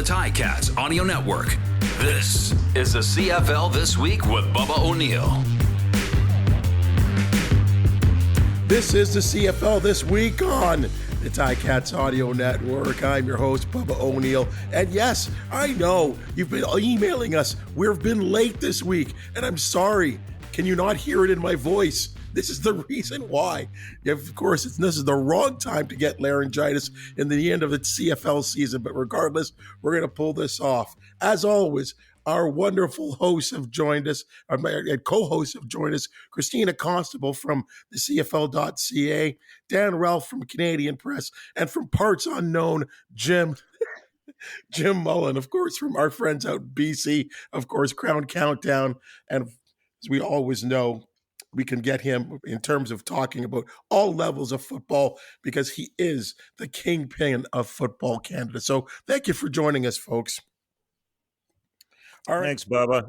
the Ticats Audio Network. This is the CFL This Week with Bubba O'Neil. This is the CFL This Week on the Ticats Audio Network. I'm your host, Bubba O'Neil. And yes, I know you've been emailing us. We've been late this week, and I'm sorry. Can you not hear it in my voice? This is the reason why. Of course, this is the wrong time to get laryngitis in the end of the CFL season, but regardless, we're going to pull this off. As always, our wonderful hosts have joined us, our co-hosts have joined us, Kristina Costabile from the cfl.ca, Dan Ralph from Canadian Press, and from Parts Unknown, Jim Mullin, of course, from our friends out in BC, of course, Krown Countdown, and as we always know, we can get him in terms of talking about all levels of football because he is the kingpin of Football Canada. So thank you for joining us, folks. All right. Thanks, Bubba.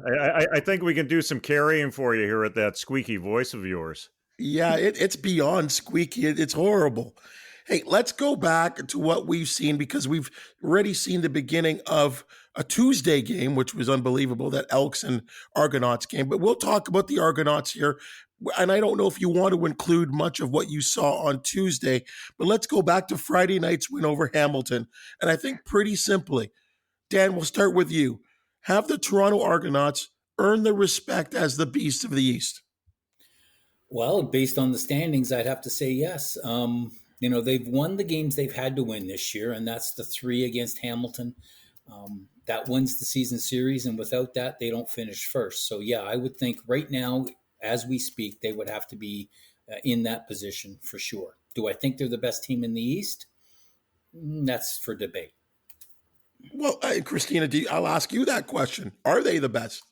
I think we can do some carrying for you here at that squeaky voice of yours. Yeah, it's beyond squeaky. It's horrible. Hey, let's go back to what we've seen because we've already seen the beginning of a Tuesday game, which was unbelievable, that Elks and Argonauts game. But we'll talk about the Argonauts here. And I don't know if you want to include much of what you saw on Tuesday, but let's go back to Friday night's win over Hamilton. And I think pretty simply, Dan, we'll start with you. Have the Toronto Argonauts earn the respect as the beast of the East? Well, based on the standings, I'd have to say yes. They've won the games they've had to win this year, and that's the 3 against Hamilton. That wins the season series, and without that, they don't finish first. So, yeah, I would think right now, as we speak, they would have to be in that position for sure. Do I think they're the best team in the East? That's for debate. Well, Kristina, I'll ask you that question. Are they the best?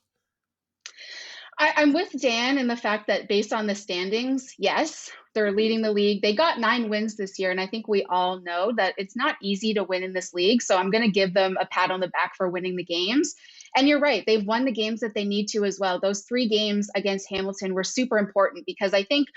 I'm with Dan in the fact that based on the standings, yes, they're leading the league. They got 9 wins this year, and I think we all know that it's not easy to win in this league. So I'm going to give them a pat on the back for winning the games. And you're right, they've won the games that they need to as well. Those 3 games against Hamilton were super important because I think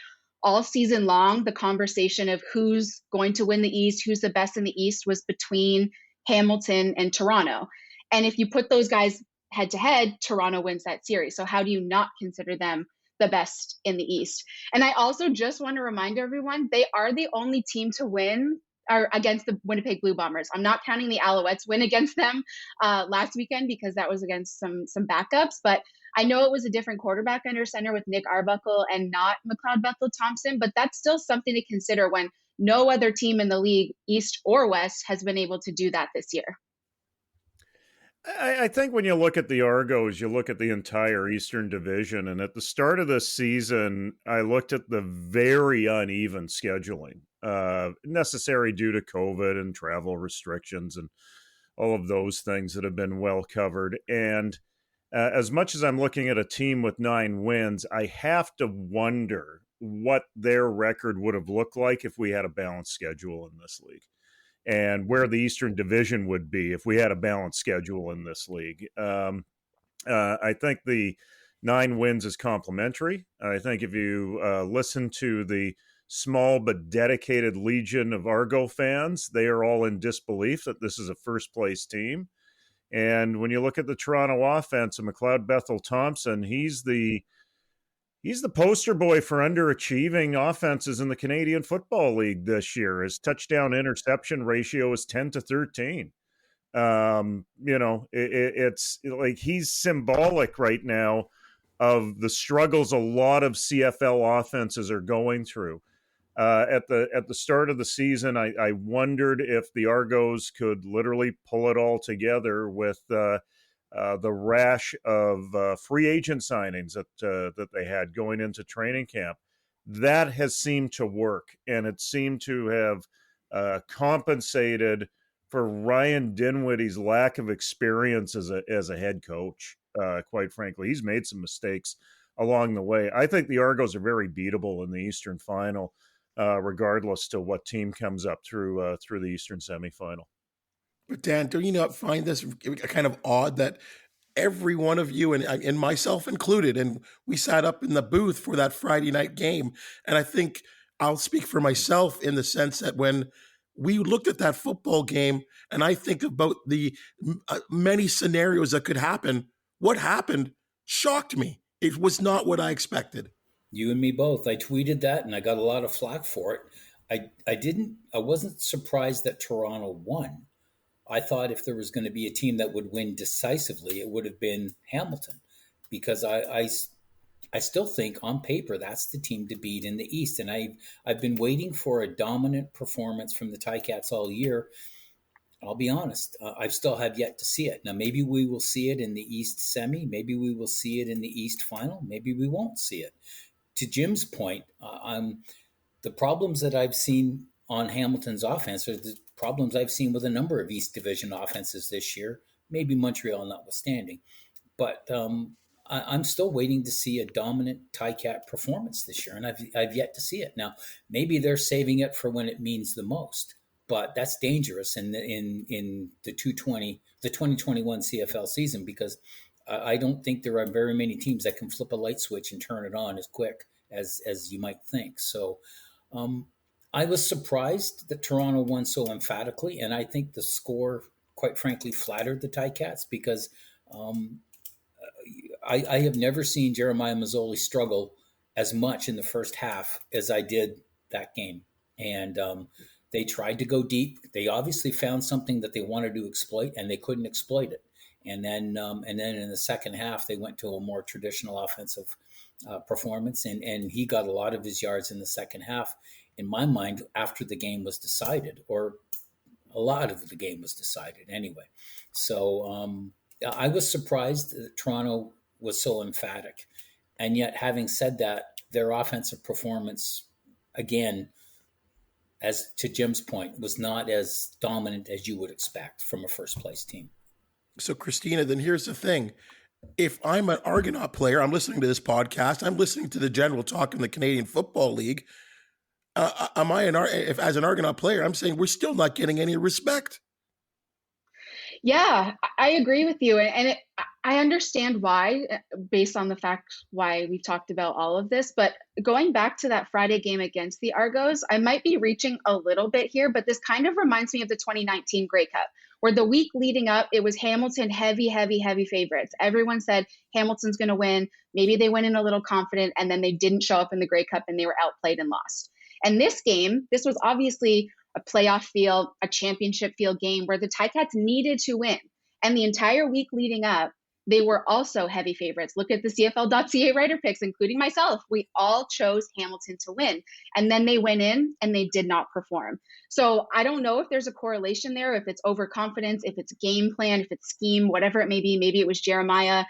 all season long, the conversation of who's going to win the East, who's the best in the East was between Hamilton and Toronto. And if you put those guys head to head, Toronto wins that series. So how do you not consider them the best in the East? And I also just want to remind everyone, they are the only team to win against the Winnipeg Blue Bombers. I'm not counting the Alouettes win against them last weekend because that was against some backups. But I know it was a different quarterback under center with Nick Arbuckle and not McLeod Bethel-Thompson, but that's still something to consider when no other team in the league, East or West, has been able to do that this year. I think when you look at the Argos, you look at the entire Eastern Division. And at the start of this season, I looked at the very uneven scheduling, necessary due to COVID and travel restrictions and all of those things that have been well covered. And as much as I'm looking at a team with 9 wins, I have to wonder what their record would have looked like if we had a balanced schedule in this league, and where the Eastern Division would be if we had a balanced schedule in this league. I think the 9 wins is complimentary. I think if you listen to the small but dedicated legion of Argo fans, they are all in disbelief that this is a first-place team. And when you look at the Toronto offense and McLeod Bethel-Thompson, he's the poster boy for underachieving offenses in the Canadian Football League this year. His touchdown interception ratio is 10-13. It's like he's symbolic right now of the struggles a lot of CFL offenses are going through. At the start of the season, I wondered if the Argos could literally pull it all together with the rash of free agent signings that they had going into training camp. That has seemed to work, and it seemed to have compensated for Ryan Dinwiddie's lack of experience as a head coach. Quite frankly, he's made some mistakes along the way. I think the Argos are very beatable in the Eastern Final, regardless to what team comes up through the Eastern semifinal. But Dan, do you not find this kind of odd that every one of you, and myself included, and we sat up in the booth for that Friday night game, and I think I'll speak for myself in the sense that when we looked at that football game, and I think about the many scenarios that could happen. What happened shocked me. It was not what I expected. You and me both. I tweeted that and I got a lot of flack for it. I wasn't surprised that Toronto won. I thought if there was going to be a team that would win decisively, it would have been Hamilton, because I still think on paper that's the team to beat in the East. And I've been waiting for a dominant performance from the Ticats all year. I'll be honest, I still have yet to see it. Now, maybe we will see it in the East semi. Maybe we will see it in the East final. Maybe we won't see it. To Jim's point, the problems that I've seen on Hamilton's offense are the problems I've seen with a number of East Division offenses this year, maybe Montreal notwithstanding. But I'm still waiting to see a dominant Ticat performance this year, and I've yet to see it. Now, maybe they're saving it for when it means the most, but that's dangerous in the 2021 CFL season, because I don't think there are very many teams that can flip a light switch and turn it on as quick as you might think. So I was surprised that Toronto won so emphatically, and I think the score, quite frankly, flattered the Ticats, because I have never seen Jeremiah Mazzoli struggle as much in the first half as I did that game. And they tried to go deep. They obviously found something that they wanted to exploit, and they couldn't exploit it. And then in the second half, they went to a more traditional offensive performance, and he got a lot of his yards in the second half, in my mind, after the game was decided, or a lot of the game was decided anyway. So I was surprised that Toronto was so emphatic. And yet, having said that, their offensive performance, again, as to Jim's point, was not as dominant as you would expect from a first-place team. So, Kristina, then here's the thing. If I'm an Argonaut player, I'm listening to this podcast, I'm listening to the general talk in the Canadian Football League. If as an Argonaut player, I'm saying we're still not getting any respect. Yeah, I agree with you. And I understand why, based on the fact why we've talked about all of this. But going back to that Friday game against the Argos, I might be reaching a little bit here, but this kind of reminds me of the 2019 Grey Cup, where the week leading up, it was Hamilton heavy favorites. Everyone said Hamilton's going to win. Maybe they went in a little confident, and then they didn't show up in the Grey Cup and they were outplayed and lost. And this game, this was obviously a playoff feel, a championship feel game where the Ticats needed to win. And the entire week leading up, they were also heavy favorites. Look at the cfl.ca writer picks, including myself. We all chose Hamilton to win. And then they went in and they did not perform. So I don't know if there's a correlation there, if it's overconfidence, if it's game plan, if it's scheme, whatever it may be. Maybe it was Jeremiah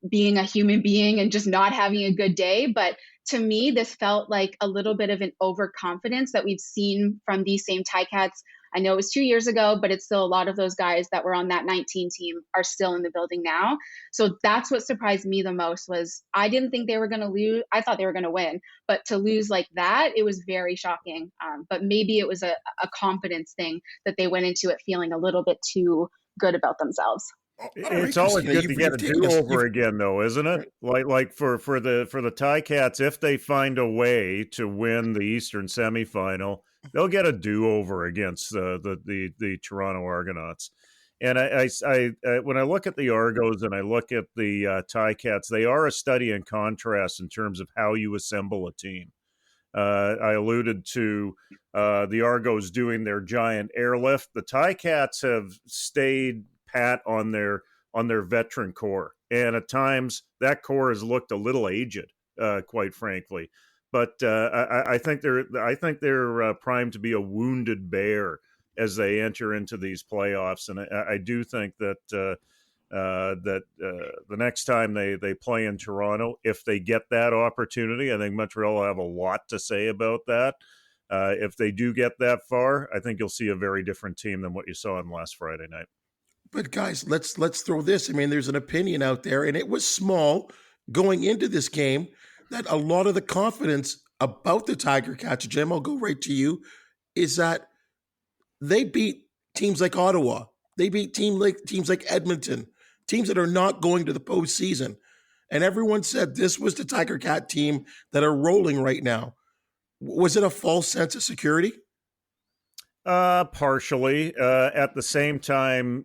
being a human being and just not having a good day. But to me, this felt like a little bit of an overconfidence that we've seen from these same Ticats. I know it was 2 years ago, but it's still a lot of those guys that were on that 19 team are still in the building now. So that's what surprised me the most. Was I didn't think they were going to lose. I thought they were going to win, but to lose like that, it was very shocking. But maybe it was a confidence thing that they went into it feeling a little bit too good about themselves. It's always good to get a do-over again, though, isn't it? Like for the Ticats, if they find a way to win the Eastern semifinal, they'll get a do-over against the Toronto Argonauts. And I when I look at the Argos and I look at the Ticats, they are a study in contrast in terms of how you assemble a team. I alluded to the Argos doing their giant airlift. The Ticats have stayed pat on their veteran core, and at times that core has looked a little aged, quite frankly. But I think they're primed to be a wounded bear as they enter into these playoffs, and I do think that the next time they play in Toronto, if they get that opportunity, I think Montreal will have a lot to say about that. If they do get that far, I think you'll see a very different team than what you saw on last Friday night. But guys, let's throw this. I mean, there's an opinion out there, and it was small going into this game, that a lot of the confidence about the Tiger Cats, Jim, I'll go right to you, is that they beat teams like Ottawa. They beat teams like Edmonton, teams that are not going to the postseason. And everyone said this was the Tiger Cat team that are rolling right now. Was it a false sense of security? Partially. At the same time,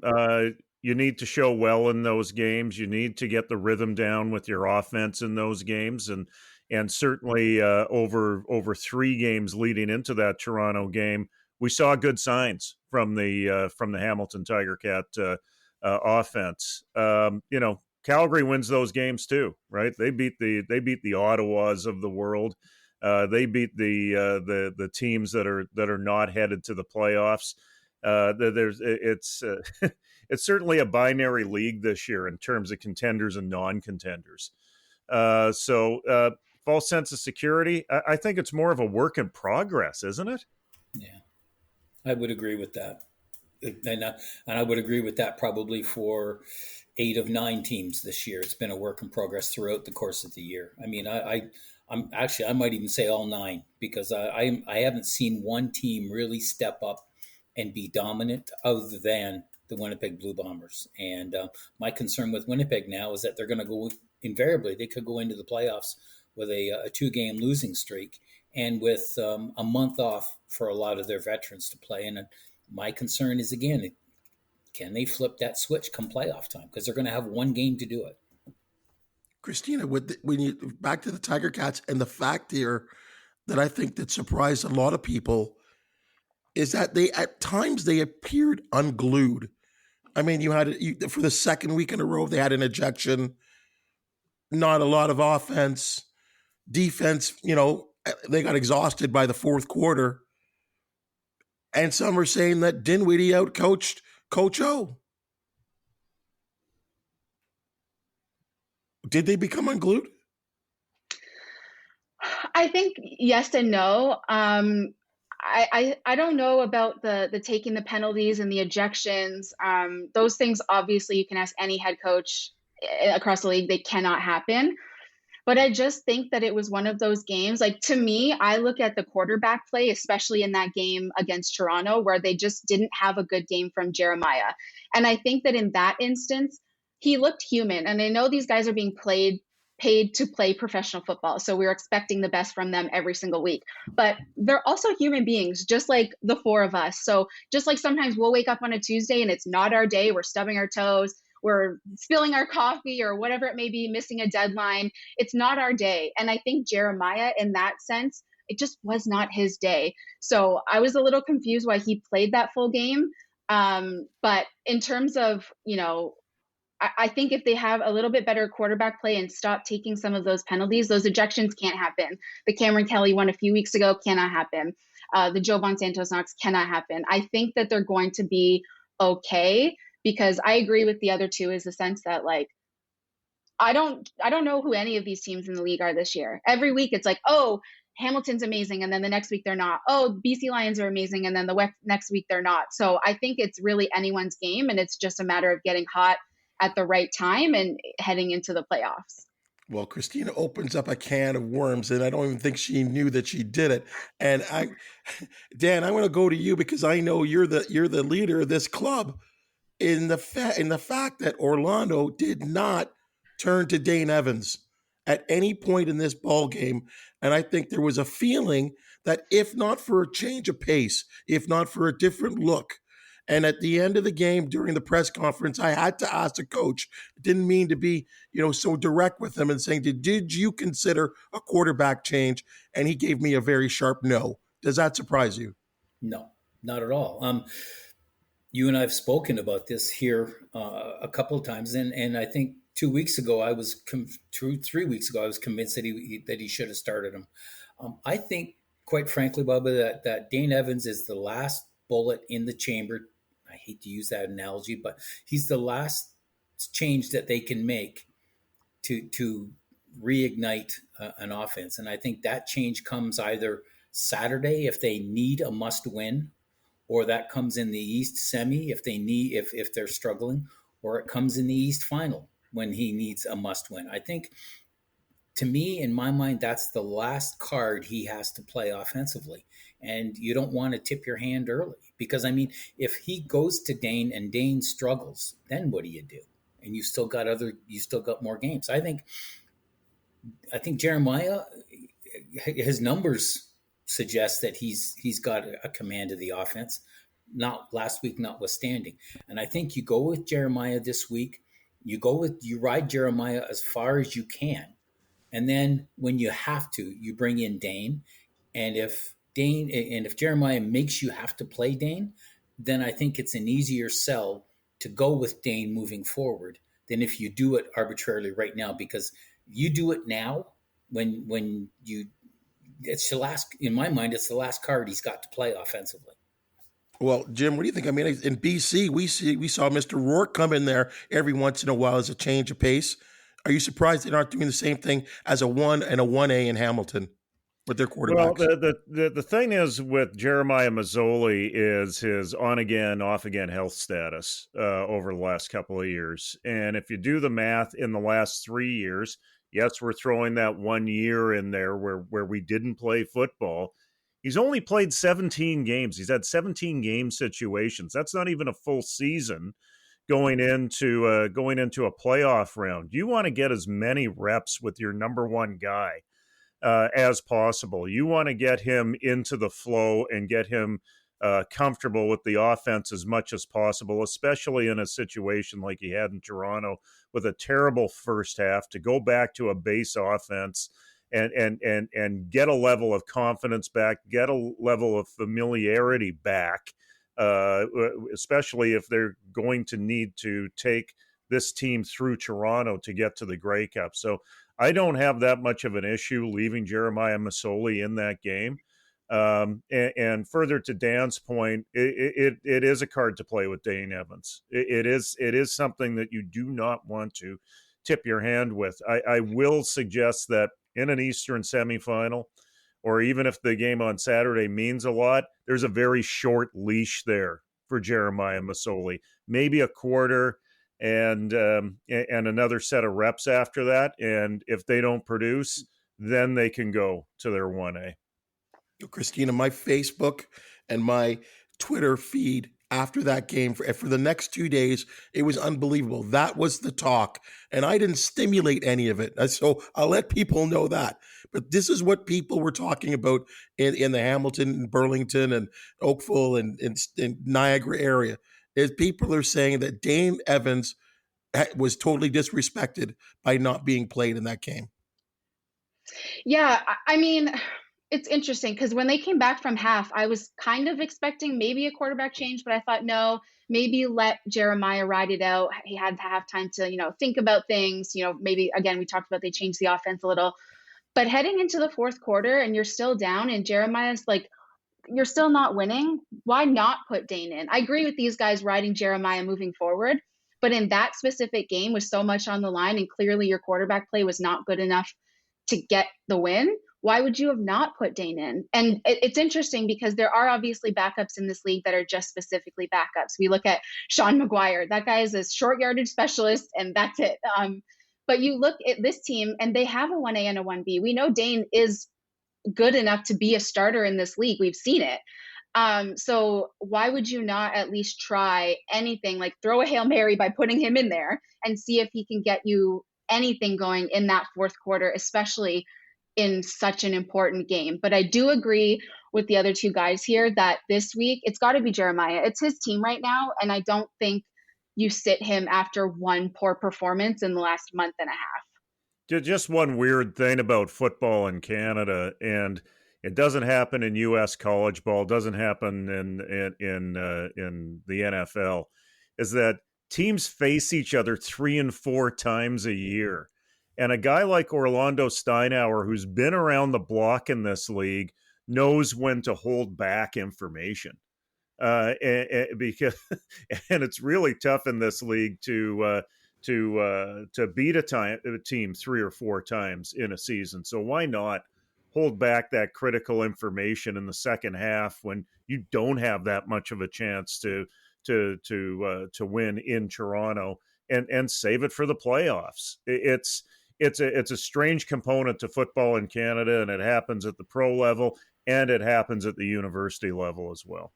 you need to show well in those games. You need to get the rhythm down with your offense in those games, and certainly over 3 games leading into that Toronto game, we saw good signs from the Hamilton Tiger Cat offense. Calgary wins those games too, right? They beat the Ottawas of the world. They beat the teams that are not headed to the playoffs. It's certainly a binary league this year in terms of contenders and non-contenders. So false sense of security. I think it's more of a work in progress, isn't it? Yeah, I would agree with that, and I would agree with that probably for 8 of 9 teams this year. It's been a work in progress throughout the course of the year. I mean, I might even say all 9, because I haven't seen one team really step up and be dominant other than the Winnipeg Blue Bombers. And my concern with Winnipeg now is that they're going to go, invariably, they could go into the playoffs with a 2-game losing streak and with a month off for a lot of their veterans to play. And my concern is, again, can they flip that switch come playoff time? Because they're going to have 1 game to do it. Kristina, when you back to the Tiger Cats, and the fact here that I think that surprised a lot of people is that at times they appeared unglued. I mean, for the second week in a row, they had an ejection, not a lot of offense, defense. They got exhausted by the fourth quarter, and some are saying that Dinwiddie outcoached Coach O. Did they become unglued? I think yes and no. I don't know about the taking the penalties and the ejections. Those things, obviously, you can ask any head coach across the league. They cannot happen. But I just think that it was one of those games. Like, to me, I look at the quarterback play, especially in that game against Toronto, where they just didn't have a good game from Jeremiah. And I think that in that instance, he looked human. And I know these guys are being paid to play professional football, so we're expecting the best from them every single week. But they're also human beings, just like the 4 of us. So just like sometimes we'll wake up on a Tuesday and it's not our day, we're stubbing our toes, we're spilling our coffee or whatever it may be, missing a deadline. It's not our day. And I think Jeremiah, in that sense, it just was not his day. So I was a little confused why he played that full game. But in terms of, I think if they have a little bit better quarterback play and stop taking some of those penalties, those ejections can't happen. The Cameron Kelly one a few weeks ago cannot happen. The Joe Bonsantos knocks cannot happen. I think that they're going to be okay, because I agree with the other two, is the sense that, like, I don't know who any of these teams in the league are this year. Every week it's like, oh, Hamilton's amazing, and then the next week they're not. Oh, BC Lions are amazing, and then the next week they're not. So I think it's really anyone's game, and it's just a matter of getting hot at the right time and heading into the playoffs. Well, Kristina opens up a can of worms, and I don't even think she knew that she did it. And Dan, I want to go to you, because I know you're the leader of this club in the fact that Orlando did not turn to Dane Evans at any point in this ball game. And I think there was a feeling that if not for a change of pace, if not for a different look, and at the end of the game during the press conference, I had to ask the coach. It didn't mean to be, so direct with him and saying, did you consider a quarterback change? And he gave me a very sharp no. Does that surprise you? No, not at all. You and I have spoken about this here a couple of times, and I think 2 weeks ago, 3 weeks ago, I was convinced that he should have started him. I think, quite frankly, Bubba, that Dane Evans is the last bullet in the chamber. I hate to use that analogy, but he's the last change that they can make to reignite an offense. And I think that change comes either Saturday if they need a must-win, or that comes in the East semi if they're struggling, or it comes in the East final when he needs a must-win. I think, to me, in my mind, that's the last card he has to play offensively. And you don't want to tip your hand early, because, I mean, if he goes to Dane and Dane struggles, then what do you do? And you still got more games. I think Jeremiah, his numbers suggest that he's got a command of the offense. Not last week, notwithstanding. And I think you go with Jeremiah this week. You ride Jeremiah as far as you can. And then when you have to, you bring in Dane. And if Jeremiah makes you have to play Dane, then I think it's an easier sell to go with Dane moving forward than if you do it arbitrarily right now. Because you do it now it's the last, in my mind, it's the last card he's got to play offensively. Well, Jim, what do you think? I mean, in BC, we saw Mr. Rourke come in there every once in a while as a change of pace. Are you surprised they aren't doing the same thing as a 1 and a 1A in Hamilton with their quarterbacks? Well, the thing is with Jeremiah Mazzoli is his on-again, off-again health status over the last couple of years. And if you do the math in the last 3 years, yes, we're throwing that 1 year in there where we didn't play football. He's only played 17 games. He's had 17 game situations. That's not even a full season going into a playoff round. You want to get as many reps with your number one guy as possible. You want to get him into the flow and get him comfortable with the offense as much as possible, especially in a situation like he had in Toronto with a terrible first half, to go back to a base offense and get a level of confidence back, get a level of familiarity back, especially if they're going to need to take this team through Toronto to get to the Grey Cup. So I don't have that much of an issue leaving Jeremiah Mazzoli in that game. And further to Dan's point, it is a card to play with Dane Evans. It is something that you do not want to tip your hand with. I will suggest that in an Eastern semifinal, or even if the game on Saturday means a lot, there's a very short leash there for Jeremiah Mazzoli. Maybe a quarter and another set of reps after that. And if they don't produce, then they can go to their 1A. Kristina, my Facebook and my Twitter feed after that game for the next 2 days, it was unbelievable. That was the talk, and I didn't stimulate any of it. So I'll let people know that. But this is what people were talking about in the Hamilton and Burlington and Oakville and Niagara area. Is people are saying that Dane Evans was totally disrespected by not being played in that game. Yeah, I mean, it's interesting because when they came back from half, I was kind of expecting maybe a quarterback change, but I thought, no, maybe let Jeremiah ride it out. He had to have time to, think about things. Maybe, again, we talked about they changed the offense a little. But heading into the fourth quarter and you're still down and Jeremiah's like, you're still not winning, why not put Dane in? I agree with these guys riding Jeremiah moving forward. But in that specific game with so much on the line and clearly your quarterback play was not good enough to get the win, why would you have not put Dane in? And it's interesting because there are obviously backups in this league that are just specifically backups. We look at Sean McGuire. That guy is a short yardage specialist, and that's it. But you look at this team, and they have a 1A and a 1B. We know Dane is good enough to be a starter in this league. We've seen it. So why would you not at least try anything, like throw a Hail Mary by putting him in there and see if he can get you anything going in that fourth quarter, especially in such an important game. But I do agree with the other two guys here that this week it's got to be Jeremiah. It's his team right now, and I don't think you sit him after one poor performance in the last month and a half. Just one weird thing about football in Canada, and it doesn't happen in U.S. college ball, doesn't happen in the NFL, is that teams face each other 3 and 4 times a year. And a guy like Orlando Steinauer, who's been around the block in this league, knows when to hold back information. And it's really tough in this league to beat a team 3 or 4 times in a season. So why not hold back that critical information in the second half when you don't have that much of a chance to win in Toronto and save it for the playoffs? It's a strange component to football in Canada, and it happens at the pro level and it happens at the university level as well.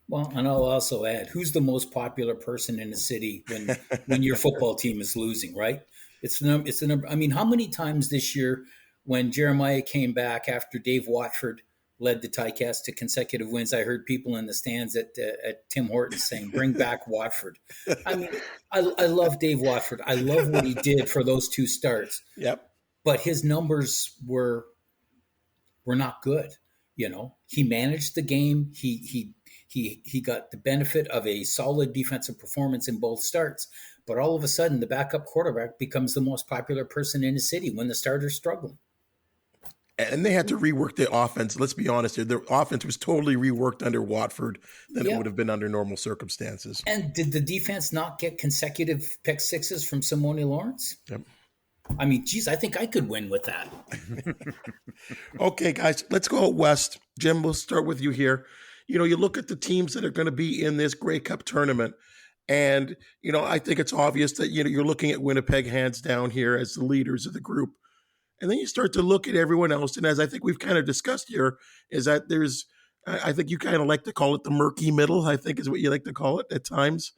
Well, and I'll also add, who's the most popular person in the city when your football team is losing, right? It's the number. I mean, how many times this year when Jeremiah came back after Dave Watford led the Ticats to consecutive wins. I heard people in the stands at Tim Hortons saying, "Bring back Watford." I mean, I love Dave Watford. I love what he did for those 2 starts. Yep. But his numbers were not good. He managed the game. He got the benefit of a solid defensive performance in both starts. But all of a sudden, the backup quarterback becomes the most popular person in the city when the starter's struggling. And they had to rework the offense. Let's be honest here. The offense was totally reworked under Watford than it would have been under normal circumstances. And did the defense not get consecutive pick sixes from Simone Lawrence? Yep. I mean, geez, I think I could win with that. Okay, guys, let's go out west. Jim, we'll start with you here. You look at the teams that are going to be in this Grey Cup tournament, and, I think it's obvious that, you're looking at Winnipeg hands down here as the leaders of the group. And then you start to look at everyone else. And as I think we've kind of discussed here, is that I think you kind of like to call it the murky middle, I think is what you like to call it at times.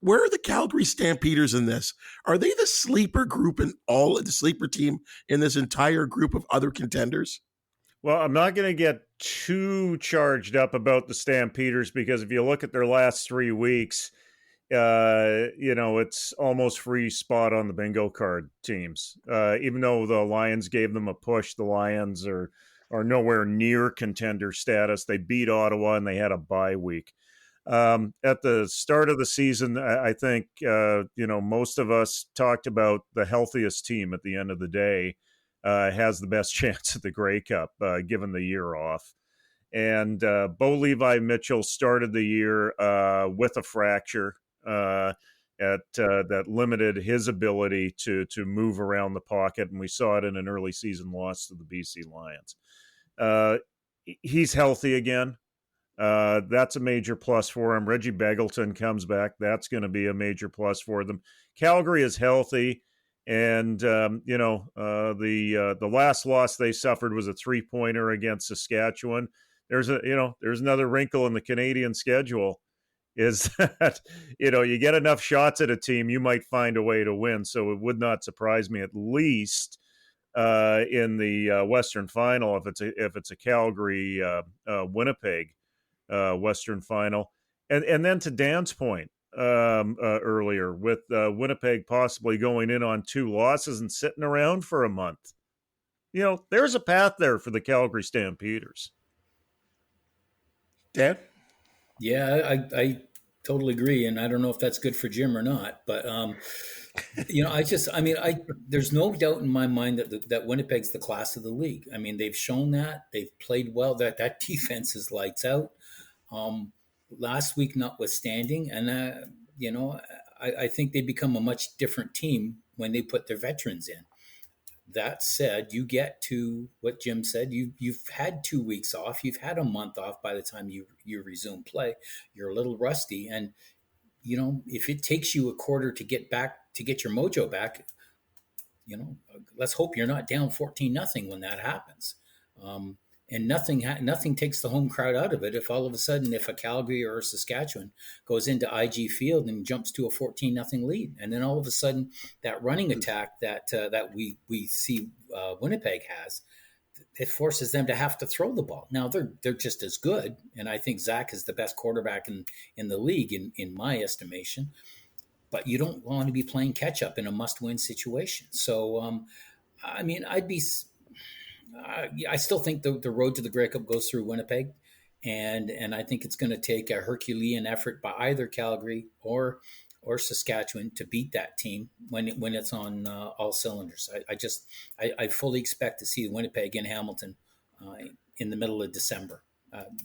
Where are the Calgary Stampeders in this? Are they the sleeper group the sleeper team in this entire group of other contenders? Well, I'm not going to get too charged up about the Stampeders because if you look at their last 3 weeks, it's almost free spot on the bingo card teams. Even though the Lions gave them a push, the Lions are nowhere near contender status. They beat Ottawa and they had a bye week. At the start of the season, I think, most of us talked about the healthiest team at the end of the day has the best chance at the Grey Cup, given the year off. And Bo Levi Mitchell started the year with a fracture that limited his ability to move around the pocket, and we saw it in an early season loss to the BC Lions. He's healthy again. That's a major plus for him. Reggie Begelton comes back. That's going to be a major plus for them. Calgary is healthy. And, the last loss they suffered was a 3-pointer against Saskatchewan. There's another wrinkle in the Canadian schedule is that, you get enough shots at a team, you might find a way to win. So it would not surprise me, at least in the Western Final, if it's a Calgary Winnipeg Western Final. And then to Dan's point earlier, with Winnipeg possibly going in on 2 losses and sitting around for a month, there's a path there for the Calgary Stampeders. Dan? Yeah, I totally agree, and I don't know if that's good for Jim or not, but there's no doubt in my mind that Winnipeg's the class of the league. I mean, they've shown that they've played well. That defense is lights out. Last week, notwithstanding, and I think they become a much different team when they put their veterans in. That said, you get to what Jim said. You've had 2 weeks off. You've had a month off by the time you resume play. You're a little rusty, and if it takes you a quarter to get your mojo back, let's hope you're not down 14-0 when that happens. And nothing takes the home crowd out of it. If all of a sudden, if a Calgary or a Saskatchewan goes into IG Field and jumps to a 14-0 lead, and then all of a sudden that running attack that we see Winnipeg has, it forces them to have to throw the ball. Now they're just as good, and I think Zach is the best quarterback in the league in my estimation. But you don't want to be playing catch up in a must-win situation. So, I still think the road to the Grey Cup goes through Winnipeg, and I think it's going to take a Herculean effort by either Calgary or Saskatchewan to beat that team when it's on all cylinders. I fully expect to see Winnipeg and Hamilton in the middle of December.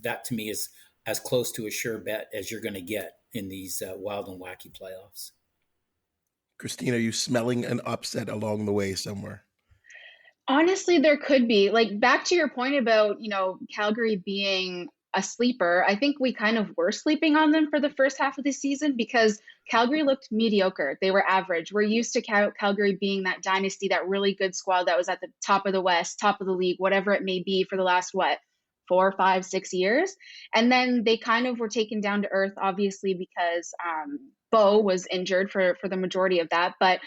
That to me is as close to a sure bet as you're going to get in these wild and wacky playoffs. Kristina, are you smelling an upset along the way somewhere? Honestly, there could be. Like, back to your point about, Calgary being a sleeper, I think we kind of were sleeping on them for the first half of the season because Calgary looked mediocre. They were average. We're used to Calgary being that dynasty, that really good squad that was at the top of the West, top of the league, whatever it may be for the last, 4, 5, 6 years. And then they kind of were taken down to earth, obviously, because Bo was injured for the majority of that. But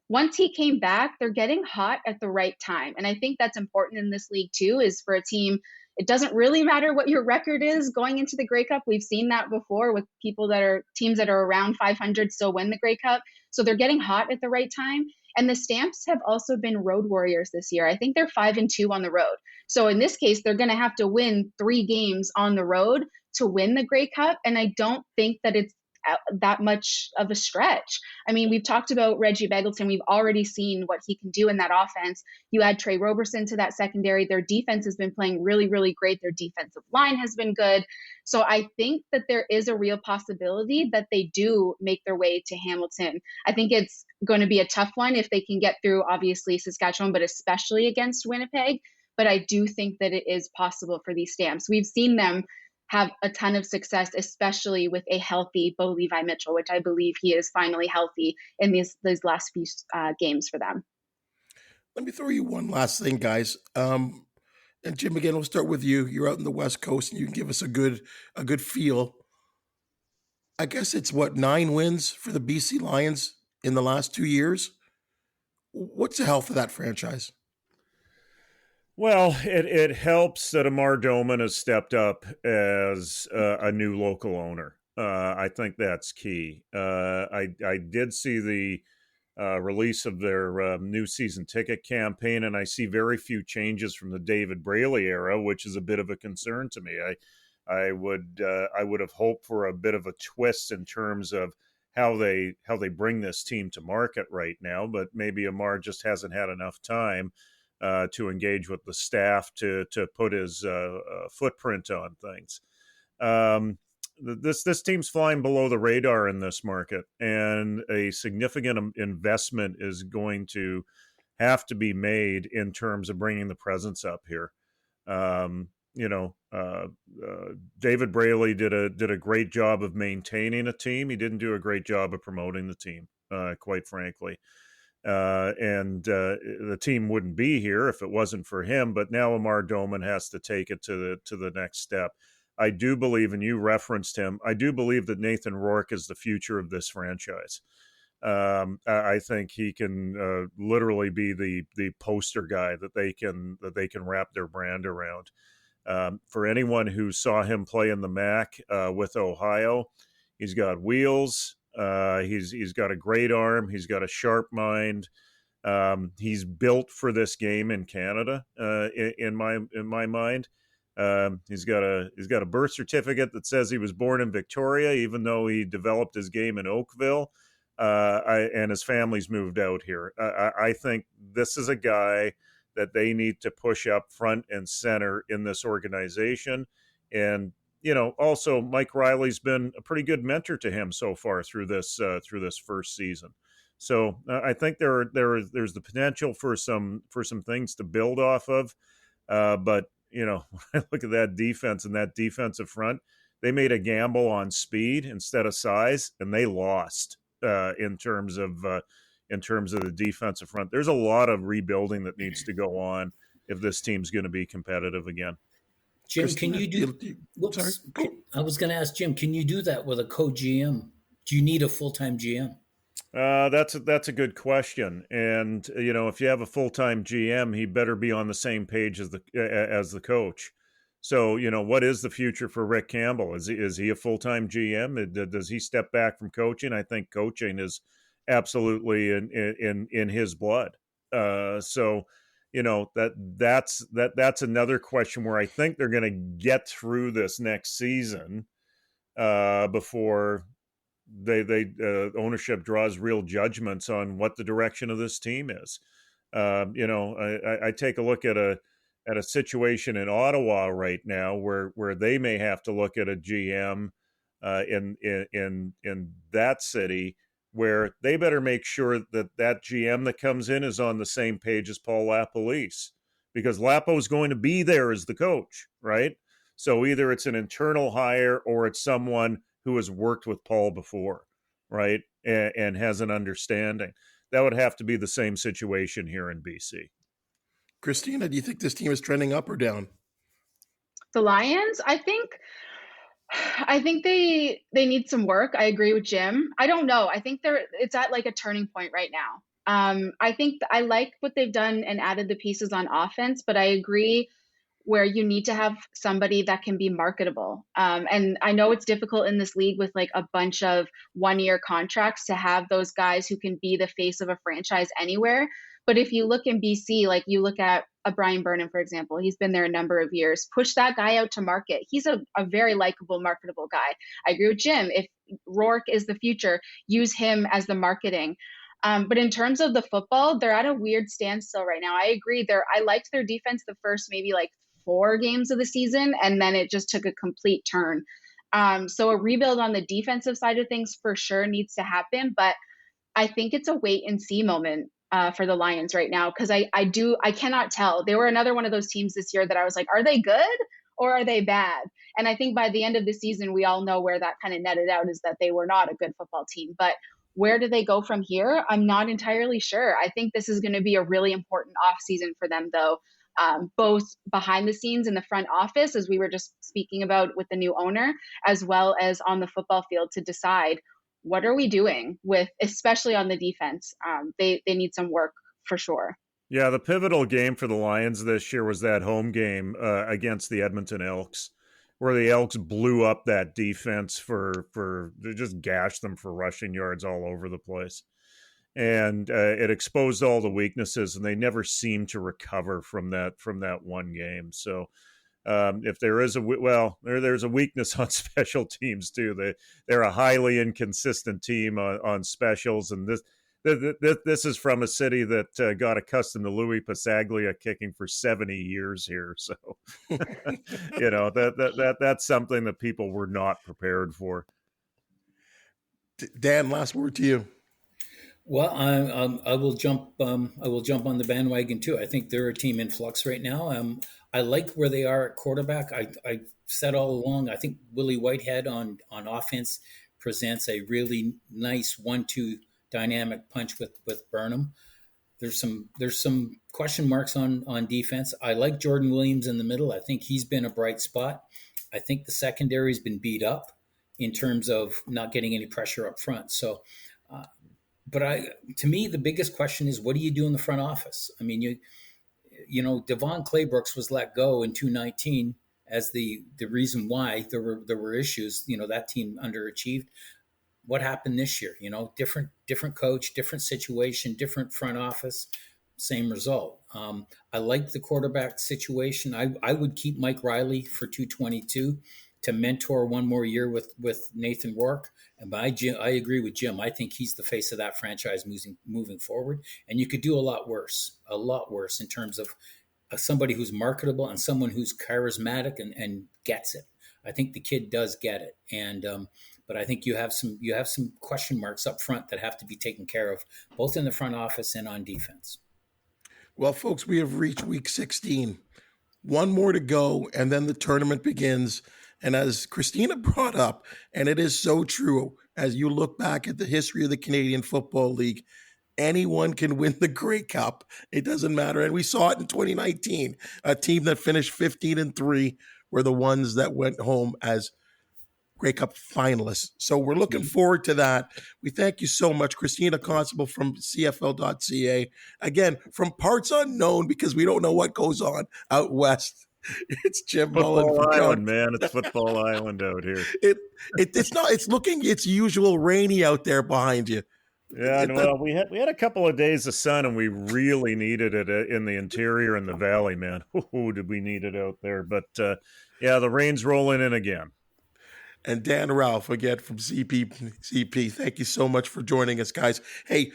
once he came back, they're getting hot at the right time. And I think that's important in this league too, is for a team, it doesn't really matter what your record is going into the Grey Cup. We've seen that before with teams that are around 500 still win the Grey Cup. So they're getting hot at the right time. And the Stamps have also been road warriors this year. I think they're 5-2 on the road. So in this case, they're going to have to win 3 games on the road to win the Grey Cup. And I don't think that it's that much of a stretch. I mean, we've talked about Reggie Begelton. We've already seen what he can do in that offense. You add Trey Roberson to that secondary. Their defense has been playing really, really great. Their defensive line has been good. So I think that there is a real possibility that they do make their way to Hamilton. I think it's going to be a tough one if they can get through, obviously, Saskatchewan, but especially against Winnipeg. But I do think that it is possible for these Stamps. We've seen them have a ton of success, especially with a healthy Bo Levi Mitchell, which I believe he is finally healthy in these last few games for them. Let me throw you one last thing, guys. And Jim, again, we'll start with you. You're out in the West Coast, and you can give us a good feel. I guess it's 9 wins for the BC Lions in the last 2 years. What's the health of that franchise? Well, it helps that Amar Doman has stepped up as a new local owner. I think that's key. I did see the release of their new season ticket campaign, and I see very few changes from the David Braley era, which is a bit of a concern to me. I would have hoped for a bit of a twist in terms of how they bring this team to market right now, but maybe Amar just hasn't had enough time to engage with the staff to put his footprint on things. This team's flying below the radar in this market, and a significant investment is going to have to be made in terms of bringing the presence up here. David Braley did a great job of maintaining a team. He didn't do a great job of promoting the team, quite frankly. And the team wouldn't be here if it wasn't for him. But now Amar Doman has to take it to the next step. I do believe, and you referenced him, I do believe that Nathan Rourke is the future of this franchise. I think he can literally be the poster guy that they can wrap their brand around. For anyone who saw him play in the MAC with Ohio, he's got wheels. He's got a great arm. He's got a sharp mind. He's built for this game in Canada. In my mind, he's got a birth certificate that says he was born in Victoria, even though he developed his game in Oakville. And his family's moved out here. I think this is a guy that they need to push up front and center in this organization. And also Mike Riley's been a pretty good mentor to him so far through this first season. So I think there's the potential for some things to build off of. But when I look at that defense and that defensive front, they made a gamble on speed instead of size, and they lost in terms of the defensive front. There's a lot of rebuilding that needs to go on if this team's going to be competitive again. Jim, can you do? Whoops, I was going to ask Jim, can you do that with a co-GM? Do you need a full-time GM? That's a good question. And if you have a full-time GM, he better be on the same page as the coach. So what is the future for Rick Campbell? Is he a full-time GM? Does he step back from coaching? I think coaching is absolutely in his blood. That's another question where I think they're going to get through this next season before they ownership draws real judgments on what the direction of this team is. I take a look at a situation in Ottawa right now where they may have to look at a GM in that city, where they better make sure that GM that comes in is on the same page as Paul LaPolice, because Lapo is going to be there as the coach, right? So either it's an internal hire or it's someone who has worked with Paul before, right, and has an understanding. That would have to be the same situation here in BC. Kristina, do you think this team is trending up or down? The Lions, I think they need some work. I agree with Jim. I don't know. I think it's at like a turning point right now. I think I like what they've done and added the pieces on offense, but I agree where you need to have somebody that can be marketable. And I know it's difficult in this league with like a bunch of one-year contracts to have those guys who can be the face of a franchise anywhere. But if you look in BC, like you look at a Brian Burnham, for example, he's been there a number of years. Push that guy out to market. He's a very likable, marketable guy. I agree with Jim. If Rourke is the future, use him as the marketing. But in terms of the football, they're at a weird standstill right now. I agree. I liked their defense the first maybe like 4 games of the season, and then it just took a complete turn. So a rebuild on the defensive side of things for sure needs to happen. But I think it's a wait and see moment for the Lions right now, because I cannot tell. They were another one of those teams this year that I was like, are they good or are they bad? And I think by the end of the season, we all know where that kind of netted out, is that they were not a good football team. But where do they go from here? I'm not entirely sure. I think this is going to be a really important offseason for them, though, both behind the scenes in the front office, as we were just speaking about with the new owner, as well as on the football field, to decide what are we doing with, especially on the defense. They need some work for sure. Yeah, the pivotal game for the Lions this year was that home game against the Edmonton Elks, where the Elks blew up that defense they just gashed them for rushing yards all over the place. And it exposed all the weaknesses, and they never seemed to recover from that one game. So if there is there's a weakness on special teams too. They're a highly inconsistent team on specials, and this is from a city that got accustomed to Louis Pasaglia kicking for 70 years here. So, that's something that people were not prepared for. Dan, last word to you. Well, I will jump on the bandwagon too. I think they're a team in flux right now. I like where they are at quarterback. I said all along, I think Willie Whitehead on offense presents a really nice 1-2 dynamic punch with Burnham. There's some question marks on defense. I like Jordan Williams in the middle. I think he's been a bright spot. I think the secondary's been beat up in terms of not getting any pressure up front. So, to me, the biggest question is, what do you do in the front office? I mean, Devon Claybrooks was let go in 2019 as the reason why there were issues. That team underachieved. What happened this year? Different coach, different situation, different front office, same result. I like the quarterback situation. I would keep Mike Riley for 222 to mentor one more year with Nathan Rourke. And I agree with Jim. I think he's the face of that franchise moving forward. And you could do a lot worse in terms of somebody who's marketable and someone who's charismatic and gets it. I think the kid does get it. And but I think you have some question marks up front that have to be taken care of, both in the front office and on defense. Well, folks, we have reached week 16. One more to go, and then the tournament begins. And as Kristina brought up, and it is so true, as you look back at the history of the Canadian Football League, anyone can win the Grey Cup. It doesn't matter. And we saw it in 2019. A team that finished 15-3 were the ones that went home as Grey Cup finalists. So we're looking forward to that. We thank you so much, Kristina Costabile from cfl.ca. Again, from parts unknown, because we don't know what goes on out west. It's Jim Mullin. Football Island, man. It's Football Island out here. It's usual rainy out there behind you. Yeah, well, we had a couple of days of sun, and we really needed it in the interior and the valley, man. Oh, did we need it out there? But the rain's rolling in again. And Dan Ralph, again, from CP, thank you so much for joining us, guys. Hey,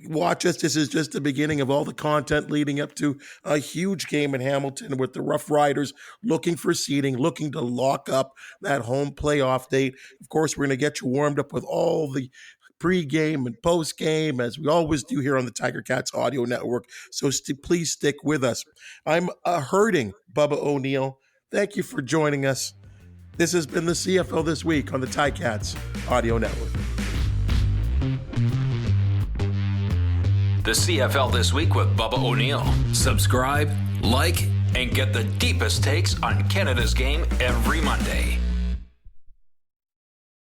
watch us. This is just the beginning of all the content leading up to a huge game in Hamilton with the Rough Riders looking for seeding, looking to lock up that home playoff date. Of course, we're going to get you warmed up with all the pre-game and post-game, as we always do here on the Tiger Cats Audio Network. So please stick with us. I'm hurting Bubba O'Neil. Thank you for joining us. This has been the CFL This Week on the Ticats Audio Network. The CFL This Week with Bubba O'Neil. Subscribe, like, and get the deepest takes on Canada's game every Monday.